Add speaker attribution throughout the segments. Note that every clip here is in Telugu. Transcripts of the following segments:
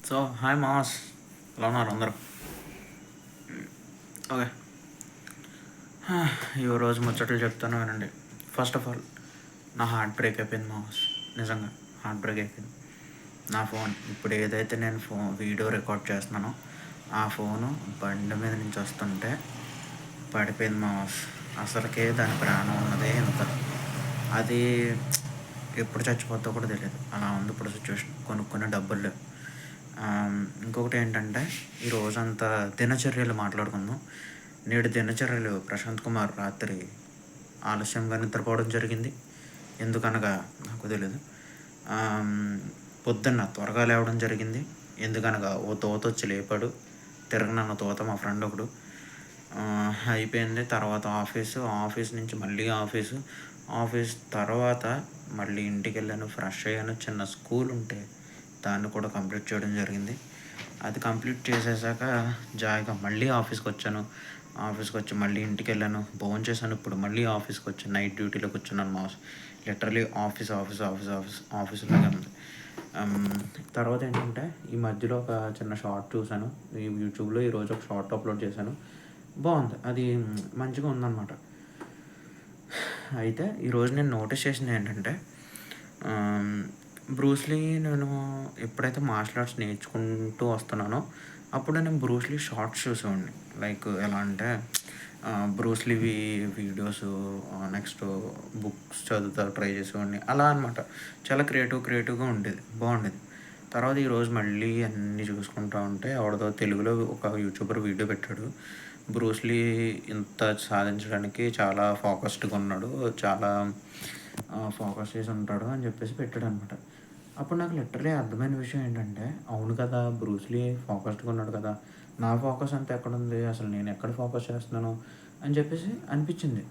Speaker 1: సో హాయ్ మాస్, ఎలా ఉన్నారు అందరూ? ఓకే. ఈ రోజు ముచ్చట్లు చెప్తాను వినండి. ఫస్ట్ ఆఫ్ ఆల్, నా హార్ట్ బ్రేక్ అయిపోయింది మాస్. నిజంగా హార్ట్ బ్రేక్ అయిపోయింది. నా ఫోన్ ఇప్పుడు ఏదైతే నేను వీడియో రికార్డ్ చేస్తున్నానో ఆ ఫోను బండి మీద నుంచి వస్తుంటే పడిపోయింది మాస్. అసలుకే దాని ప్రాణం ఉన్నదే ఇంత. అది ఎప్పుడు చచ్చిపోతుందో కూడా తెలియదు. అలా ఉంది ఇప్పుడు సిచ్యువేషన్. కొనుక్కునే డబ్బులు లేవు. ఇంకొకటి ఏంటంటే, ఈ రోజంతా దినచర్యలు మాట్లాడుకుందాం. నేడు దినచర్యలు ప్రశాంత్ కుమార్ రాత్రి ఆలస్యంగా నిద్రపోవడం జరిగింది. ఎందుకనగా నాకు తెలియదు. పొద్దున్న త్వరగా లేవడం జరిగింది. ఎందుకనగా ఓ తోత వచ్చి లేపాడు. తిరగనన్న తోత మా ఫ్రెండ్ ఒకడు. అయిపోయింది. తర్వాత ఆఫీస్ నుంచి మళ్ళీ ఆఫీస్ తర్వాత మళ్ళీ ఇంటికి వెళ్ళాను, ఫ్రెష్ అయ్యాను. చిన్న స్కూల్ ఉంటే దాన్ని కూడా కంప్లీట్ చేయడం జరిగింది. అది కంప్లీట్ చేసేసాక జాయిగా మళ్ళీ ఆఫీస్కి వచ్చి మళ్ళీ ఇంటికి వెళ్ళాను, భోజనం చేశాను. ఇప్పుడు మళ్ళీ ఆఫీస్కి వచ్చాను, నైట్ డ్యూటీలోకి వచ్చాను మాస్. లిటరలీ ఆఫీసులాగే ఉంది. తర్వాత ఏంటంటే, ఈ మధ్యలో ఒక చిన్న షార్ట్ చూశాను ఈ యూట్యూబ్లో. ఈరోజు ఒక షార్ట్ అప్లోడ్ చేశాను. బాగుంది, అది మంచిగా ఉందన్నమాట. అయితే ఈరోజు నేను నోటీస్ చేసింది ఏంటంటే, బ్రూస్లీ నేను ఎప్పుడైతే మార్షల్ ఆర్ట్స్ నేర్చుకుంటూ వస్తున్నానో అప్పుడు నేను బ్రూస్లీ షార్ట్స్ చూసేవాడిని. లైక్ ఎలా అంటే, బ్రూస్లీవి వీడియోస్, నెక్స్ట్ బుక్స్ చదువుతా ట్రై చేసేవాడిని అలా అనమాట. చాలా క్రియేటివ్గా ఉండేది, బాగుండేది. తర్వాత ఈరోజు మళ్ళీ అన్నీ చూసుకుంటూ ఉంటే ఎవరిదో తెలుగులో ఒక యూట్యూబర్ వీడియో పెట్టాడు. బ్రూస్లీ ఇంత సాధించడానికి చాలా ఫోకస్డ్గా ఉన్నాడు, చాలా ఫోకస్ చేసి ఉంటాడు అని చెప్పేసి పెట్టాడు అనమాట. అప్పుడు నాకు లిటరలీ అర్థమైన విషయం ఏంటంటే, అవును కదా, బ్రూస్లీ ఫోకస్డ్గా ఉన్నాడు కదా, నా ఫోకస్ అంతా ఎక్కడుంది, అసలు నేను ఎక్కడ ఫోకస్ చేస్తున్నాను అని చెప్పేసి అనిపించింది.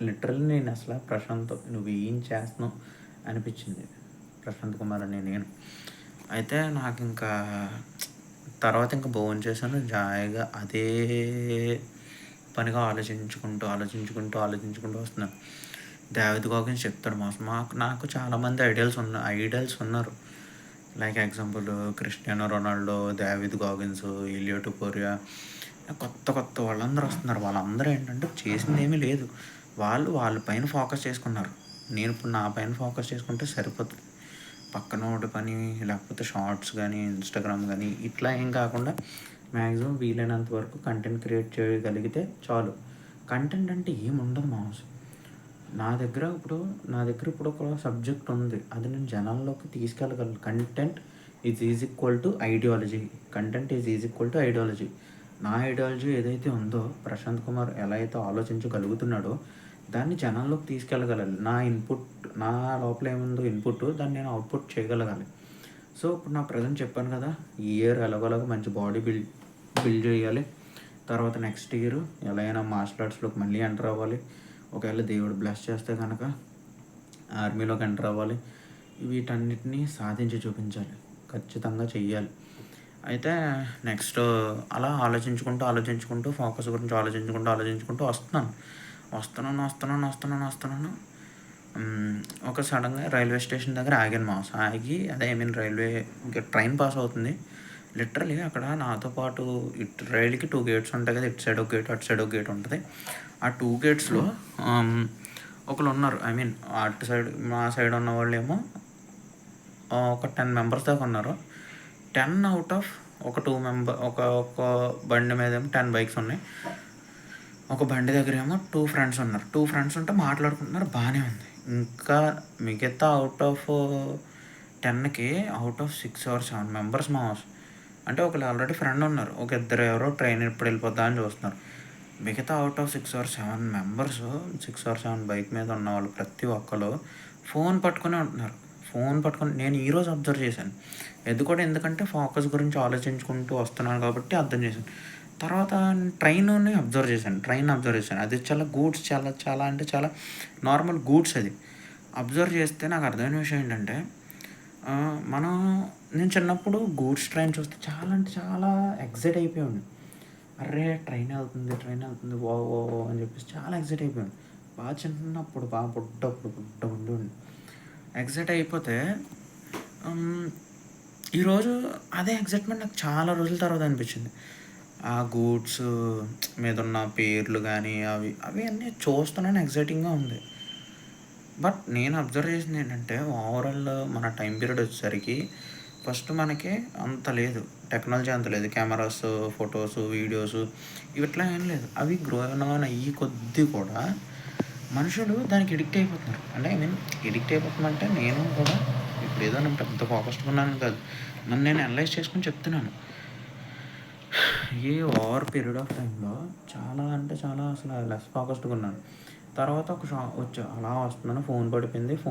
Speaker 1: లిటరల్లీ నేను అసలు ప్రశాంత్ నువ్వు ఏం చేస్తున్నావు అనిపించింది, ప్రశాంత్ కుమార్ అని నేను. అయితే నాకు ఇంకా తర్వాత ఇంకా భోజనం చేశాను, జాయిగా అదే పనిగా ఆలోచించుకుంటూ వస్తున్నాను. డేవిడ్ గాగిన్స్ చెప్తాడు నాకు చాలామంది ఐడియల్స్ ఉన్నారు. Like example Cristiano Ronaldo, David Goggins, Elliot Correa, కొత్త వాళ్ళందరూ వస్తున్నారు. వాళ్ళందరూ ఏంటంటే చేసింది ఏమీ లేదు, వాళ్ళ పైన ఫోకస్ చేసుకున్నారు. నేను ఇప్పుడు నా పైన ఫోకస్ చేసుకుంటే సరిపోతుంది. పక్కనోడి పని, లేకపోతే షార్ట్స్ కానీ, ఇన్స్టాగ్రామ్ కానీ ఇట్లా ఏం కాకుండా మ్యాక్సిమం వీలైనంత వరకు కంటెంట్ క్రియేట్ చేయగలిగితే చాలు. కంటెంట్ అంటే ఏముండదు మాస్. నా దగ్గర ఇప్పుడు ఒక సబ్జెక్ట్ ఉంది, అది నేను జనాల్లోకి తీసుకెళ్ళగలను. Content is equal to ideology. నా ఐడియాలజీ ఏదైతే ఉందో, ప్రశాంత్ కుమార్ ఎలా అయితే ఆలోచించగలుగుతున్నాడో దాన్ని జనాల్లోకి తీసుకెళ్ళగలాలి. నా లోపల ఏముందో ఇన్పుట్, దాన్ని నేను అవుట్పుట్ చేయగలగాలి. సో ఇప్పుడు నా ప్రజెంట్ చెప్పాను కదా, ఈ ఇయర్ ఎలాగోలాగా మంచి బాడీ బిల్డ్ చేయాలి. తర్వాత నెక్స్ట్ ఇయర్ ఎలా అయినా మార్షల్ ఆర్ట్స్లోకి మళ్ళీ ఎంటర్ అవ్వాలి. ఒకవేళ దేవుడు బ్లెస్ చేస్తే కనుక ఆర్మీలోకి ఎంటర్ అవ్వాలి. వీటన్నిటినీ సాధించి చూపించాలి, ఖచ్చితంగా చెయ్యాలి. అయితే నెక్స్ట్ అలా ఆలోచించుకుంటూ ఫోకస్ గురించి ఆలోచించుకుంటూ వస్తున్నాను. ఒక సడన్గా రైల్వే స్టేషన్ దగ్గర ఆగాను మాస్. ట్రైన్ పాస్ అవుతుంది. లిటరలీ అక్కడ నాతో పాటు రైలుకి 2 గేట్స్ ఉంటాయి కదా, ఇటు సైడ్ ఒక గేట్, అటు సైడ్ ఒక గేట్ ఉంటుంది. ఆ 2 గేట్స్లో ఒకరు ఉన్నారు. అటు సైడ్ మా సైడ్ ఉన్న వాళ్ళు ఏమో ఒక 10 మెంబర్స్ దాకా ఉన్నారు. 10 అవుట్ ఆఫ్ ఒక 2 మెంబర్, ఒక బండి మీద ఏమో 10 బైక్స్ ఉన్నాయి. ఒక బండి దగ్గర ఏమో 2 ఫ్రెండ్స్ ఉన్నారు. 2 ఫ్రెండ్స్ ఉంటే మాట్లాడుకుంటున్నారు, బాగానే ఉంది. ఇంకా మిగతా అవుట్ ఆఫ్ 10కి out of 6 or 7 members max. అంటే ఒకళ్ళు ఆల్రెడీ ఫ్రెండ్ ఉన్నారు, ఒక ఇద్దరు ఎవరో ట్రైన్ ఎప్పుడు వెళ్ళిపోద్దా అని చూస్తున్నారు. మిగతా out of 6 or 7 members, 6 or 7 bike మీద ఉన్న వాళ్ళు ప్రతి ఒక్కరు ఫోన్ పట్టుకునే ఉంటున్నారు. నేను ఈరోజు అబ్జర్వ్ చేశాను. ఎందుకంటే ఫోకస్ గురించి ఆలోచించుకుంటూ వస్తున్నాను కాబట్టి అర్థం చేశాను. తర్వాత ట్రైన్ అబ్జర్వ్ చేశాను. అది చాలా గూడ్స్, చాలా అంటే చాలా నార్మల్ గూడ్స్. అది అబ్జర్వ్ చేస్తే నాకు అర్థమైన విషయం ఏంటంటే, నేను చిన్నప్పుడు గూడ్స్ ట్రైన్ చూస్తే చాలా అంటే చాలా ఎక్సైట్ అయిపోయాను. అరే ట్రైన్ వెళ్తుంది ఓ అని చెప్పేసి చాలా ఎక్సైట్ అయిపోయాను. బాగా చిన్నప్పుడు, బాగా బుడ్డ ఉండి ఎక్సైట్ అయిపోతే ఈరోజు అదే ఎక్సైట్‌మెంట్ నాకు చాలా రోజుల తర్వాత అనిపించింది. ఆ గూడ్స్ మీదున్న పేర్లు గానీ, అవి అన్నీ చూస్తూనే ఎక్సైటింగ్‌గా ఉంది. బట్ నేను అబ్జర్వ్ చేసిందేంటంటే, ఓవరాల్ మన టైమ్ పీరియడ్ వచ్చేసరికి ఫస్ట్ మనకి అంత లేదు. టెక్నాలజీ అంత లేదు. కెమెరాస్, ఫోటోస్, వీడియోస్ ఇవిట్లా ఏం లేదు. అవి గ్రోన్ ఆన్ అయ్యే కొద్దీ కూడా మనుషులు దానికి ఎడిక్ట్ అయిపోతున్నారు. అంటే ఐ మీన్ ఎడిక్ట్ అయిపోతున్నామంటే నేను కూడా ఇప్పుడేదో నేను పెద్ద ఫోకస్డ్‌గా ఉన్నానని కాదు. నన్ను నేను అనలైజ్ చేసుకొని చెప్తున్నాను. ఈ ఓవర్ పీరియడ్ ఆఫ్ టైమ్‌లో చాలా అంటే చాలా అసల లెస్ ఫోకస్డ్‌గా ఉన్నాను. తర్వాత ఒక వచ్చా అలా వస్తున్నాను. ఫోన్ పడిపోయింది.